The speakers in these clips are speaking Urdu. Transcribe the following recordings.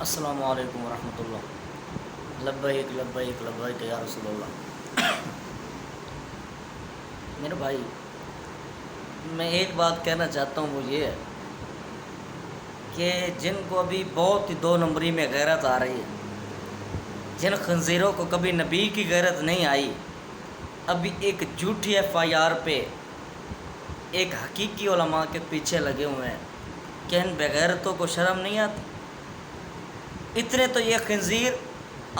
السلام علیکم ورحمۃ اللہ۔ لبیک لبیک لبیک یا رسول اللہ۔ میرے بھائی، میں ایک بات کہنا چاہتا ہوں، وہ یہ ہے کہ جن کو ابھی بہت ہی دو نمبری میں غیرت آ رہی ہے، جن خنزیروں کو کبھی نبی کی غیرت نہیں آئی، ابھی ایک جھوٹی FIR پہ ایک حقیقی علماء کے پیچھے لگے ہوئے ہیں کہ ان بغیرتوں کو شرم نہیں آتی۔ اتنے تو یہ خنزیر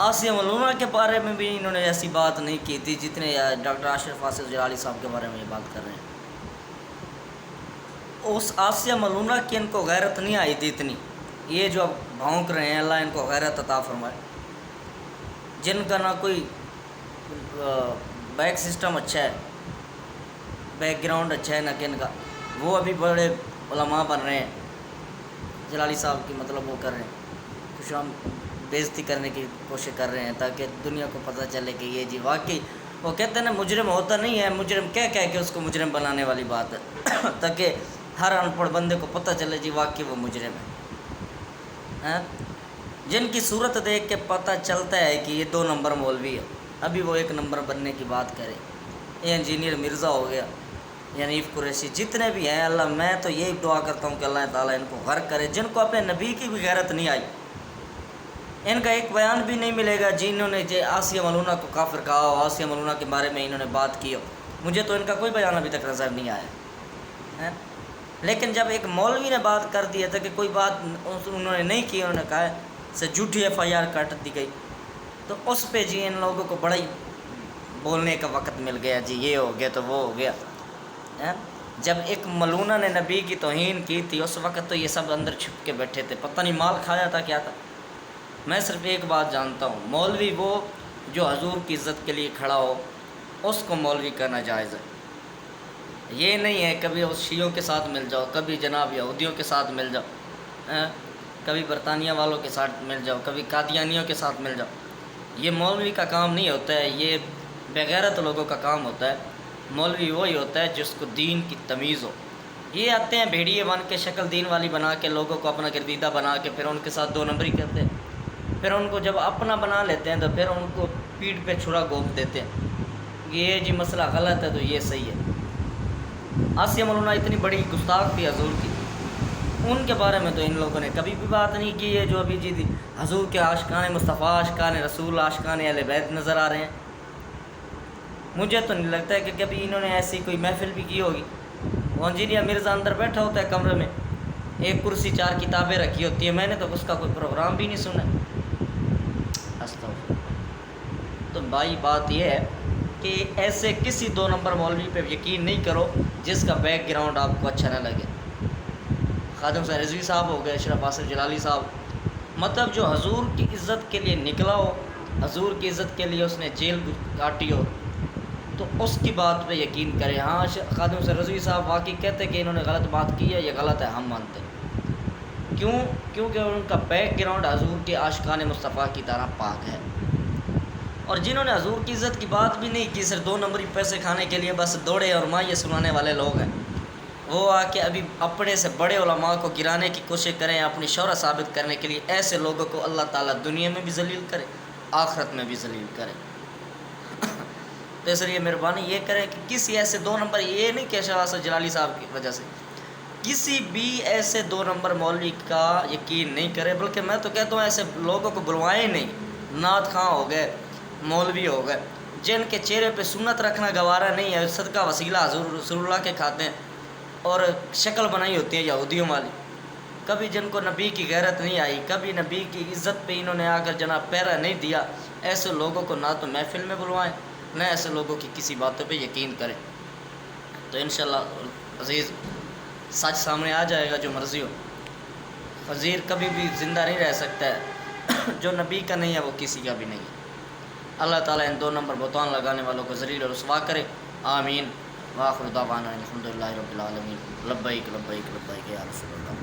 آسیہ ملونہ کے بارے میں بھی انہوں نے ایسی بات نہیں کی تھی جتنے ڈاکٹر اشرف آصف جلالی صاحب کے بارے میں یہ بات کر رہے ہیں۔ اس آسیہ ملونہ کی ان کو غیرت نہیں آئی تھی اتنی، یہ جو اب بھونک رہے ہیں، اللہ ان کو غیرت عطا فرمائے، جن کا نہ کوئی بیک سسٹم اچھا ہے، بیک گراؤنڈ اچھا ہے نہ کہ ان کا، وہ ابھی بڑے علماء بن رہے ہیں، جلالی صاحب کی مطلب وہ کر رہے ہیں، کچھ ہم بےزتی کرنے کی کوشش کر رہے ہیں تاکہ دنیا کو پتہ چلے کہ یہ جی واقعی، وہ کہتے ہیں نا مجرم ہوتا نہیں ہے، مجرم کہہ کے اس کو مجرم بنانے والی بات ہے تاکہ ہر ان پڑھ بندے کو پتہ چلے جی واقعی وہ مجرم ہے۔ جن کی صورت دیکھ کے پتہ چلتا ہے کہ یہ 2 نمبر مولوی ہے، ابھی وہ 1 نمبر بننے کی بات کرے۔ یہ انجینئر مرزا ہو گیا، حنیف قریشی، جتنے بھی ہیں، اللہ میں تو یہی دعا کرتا ہوں کہ اللہ تعالیٰ ان کو غرق کرے، جن کو اپنے نبی کی بھی غیرت نہیں آئی۔ ان کا ایک بیان بھی نہیں ملے گا جنہوں نے آسیہ ملونہ کو کافر کہا ہو، آسیہ ملونہ کے بارے میں انہوں نے بات کی ہو، مجھے تو ان کا کوئی بیان ابھی تک نظر نہیں آیا ہے۔ لیکن جب ایک مولوی نے بات کر دی ہے کہ کوئی بات انہوں نے نہیں کی، انہوں نے کہا ہے سے جھوٹی FIR کٹ دی گئی، تو اس پہ جی ان لوگوں کو بڑا ہی بولنے کا وقت مل گیا، جی یہ ہو گیا تو وہ ہو گیا۔ جب ایک ملونہ نے نبی کی توہین کی تھی، اس وقت تو یہ سب اندر چھپ کے بیٹھے تھے، پتہ نہیں مال کھایا تھا کیا تھا۔ میں صرف ایک بات جانتا ہوں، مولوی وہ جو حضور کی عزت کے لیے کھڑا ہو، اس کو مولوی کہنا جائز ہے۔ یہ نہیں ہے کبھی اس شیعوں کے ساتھ مل جاؤ، کبھی جناب یہودیوں کے ساتھ مل جاؤ، کبھی برطانیہ والوں کے ساتھ مل جاؤ، کبھی قادیانیوں کے ساتھ مل جاؤ۔ یہ مولوی کا کام نہیں ہوتا ہے، یہ بغیرت لوگوں کا کام ہوتا ہے۔ مولوی وہی ہوتا ہے جس کو دین کی تمیز ہو۔ یہ آتے ہیں بھیڑیے بن کے، شکل دین والی بنا کے، لوگوں کو اپنا گردیدہ بنا کے، پھر ان کے ساتھ 2 نمبری کرتے ہیں، پھر ان کو جب اپنا بنا لیتے ہیں تو پھر ان کو پیٹھ پہ چھرا گھونپ دیتے ہیں، یہ جی مسئلہ غلط ہے تو یہ صحیح ہے۔ آسیہ ملونہ اتنی بڑی گستاخ تھی حضور کی، ان کے بارے میں تو ان لوگوں نے کبھی بھی بات نہیں کی ہے، جو ابھی جی حضور کے عاشقان مصطفیٰ، عاشقان رسول، عاشقان اہل بیت نظر آ رہے ہیں۔ مجھے تو نہیں لگتا ہے کہ کبھی انہوں نے ایسی کوئی محفل بھی کی ہوگی۔ وہ انجینئر مرزا اندر بیٹھا ہوتا ہے کمرے میں، ایک کرسی 4 کتابیں رکھی ہوتی ہیں، میں نے تو اس کا کوئی پروگرام بھی نہیں سنا۔ تو بھائی بات یہ ہے کہ ایسے کسی 2 نمبر مولوی پہ یقین نہیں کرو جس کا بیک گراؤنڈ آپ کو اچھا نہ لگے۔ خادم صاحب رضوی صاحب ہو گئے، اشرف آصف جلالی صاحب، مطلب جو حضور کی عزت کے لیے نکلا ہو، حضور کی عزت کے لیے اس نے جیل کاٹی ہو، تو اس کی بات پہ یقین کرے۔ ہاں خادم صاحب رضوی صاحب واقعی کہتے کہ انہوں نے غلط بات کی ہے، یہ غلط ہے، ہم مانتے ہیں۔ کیونکہ ان کا بیک گراؤنڈ حضور کے عاشقان مصطفیٰ کی طرح پاک ہے۔ اور جنہوں نے حضور کی عزت کی بات بھی نہیں کی، صرف 2 نمبری پیسے کھانے کے لیے بس دوڑے اور مائیں سنانے والے لوگ ہیں، وہ آ کے ابھی اپنے سے بڑے علماء کو گرانے کی کوشش کریں، اپنی شہرت ثابت کرنے کے لیے۔ ایسے لوگوں کو اللہ تعالیٰ دنیا میں بھی ذلیل کرے، آخرت میں بھی ذلیل کرے۔ تو اس لیے مہربانی یہ کریں کہ کسی ایسے 2 نمبر، یہ نہیں کہ اشرف جلالی صاحب کی وجہ سے کسی بھی ایسے 2 نمبر مولوی کا یقین نہیں کرے، بلکہ میں تو کہتا ہوں ایسے لوگوں کو بلوائیں نہیں۔ نعت خواں ہو گئے، مولوی ہو گئے، جن کے چہرے پہ سنت رکھنا گوارا نہیں ہے، صدقہ وسیلہ حضور رسول اللہ کے کھاتے ہیں اور شکل بنائی ہوتی ہے یہودیوں والی، کبھی جن کو نبی کی غیرت نہیں آئی، کبھی نبی کی عزت پہ انہوں نے آ کر جناب پیرا نہیں دیا، ایسے لوگوں کو نہ تو محفل میں بلوائیں، نہ ایسے لوگوں کی کسی باتوں پہ یقین کریں۔ تو انشاءاللہ عزیز سچ سامنے آ جائے گا، جو مرضی ہو۔ خنزیر کبھی بھی زندہ نہیں رہ سکتا ہے، جو نبی کا نہیں ہے وہ کسی کا بھی نہیں ہے۔ اللہ تعالیٰ ان 2 نمبر بہتان لگانے والوں کو ذلیل اور رسوا کرے، آمین۔ وآخر دعوانا الحمدللہ رب العالمین۔ لبیک لبیک لبیک یا رسول اللہ۔